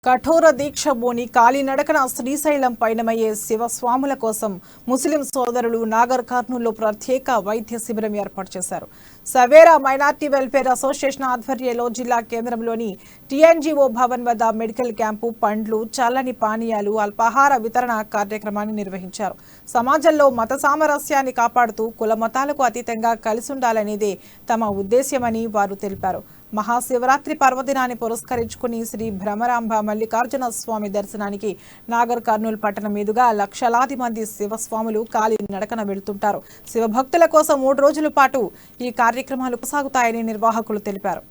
కఠోర దీక్ష బోని కాలినడకన శ్రీశైలం పయనమయ్యే శివస్వాముల కోసం ముస్లిం సోదరులు నాగర్ కర్నూల్లో ప్రత్యేక వైద్య శిబిరం ఏర్పాటు చేశారు. సవేరా మైనార్టీ వెల్ఫేర్ అసోసియేషన్ ఆధ్వర్యంలో జిల్లా కేంద్రంలోని టీఎన్జీఓ భవన్ వద్ద మెడికల్ క్యాంపు, పండ్లు, చల్లని పానీయాలు, అల్పాహార వితరణ కార్యక్రమాన్ని నిర్వహించారు. సమాజంలో మత సామరస్యాన్ని కాపాడుతూ కుల మతాలకు అతీతంగా కలిసుండాలనేదే తమ ఉద్దేశ్యమని వారు తెలిపారు. మహాశివరాత్రి పర్వదినాన్ని పురస్కరించుకుని శ్రీ భ్రమరాంబ మల్లికార్జున స్వామి దర్శనానికి నాగర్ కర్నూల్ పట్టణం మీదుగా లక్షలాది మంది శివస్వాములు కాలి నడకన వెళ్తుంటారు. శివభక్తుల కోసం 3 రోజుల పాటు ఈ కార్యక్రమాలు కొనసాగుతాయని నిర్వాహకులు తెలిపారు.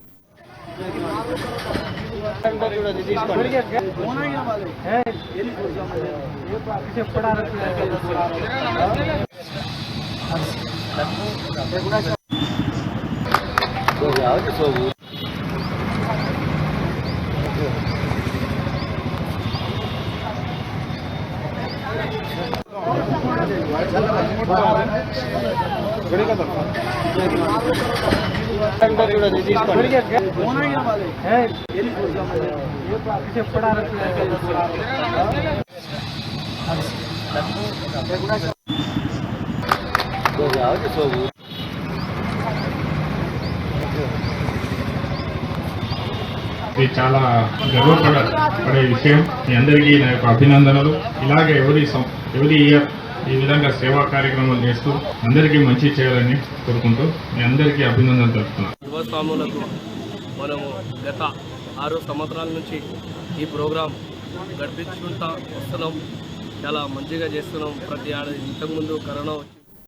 ఇది చాలా గర్వపడే విషయం. మీ అందరికీ నా యొక్క అభినందనలు. ఇలాగే ఎవరి ఇయర్ ఈ విధంగా సేవా కార్యక్రమాలు చేస్తూ అందరికీ మంచి చేయాలని కోరుకుంటూ మీ అందరికీ అభినందనలు తెలుపుతున్నాను. శివస్వాములకు మనము గత 6 సంవత్సరాల నుంచి ఈ ప్రోగ్రాం గడిపించుకుంటా వస్తున్నాం. చాలా మంచిగా చేస్తున్నాం. ప్రతి ఇంతకుముందు కరోనా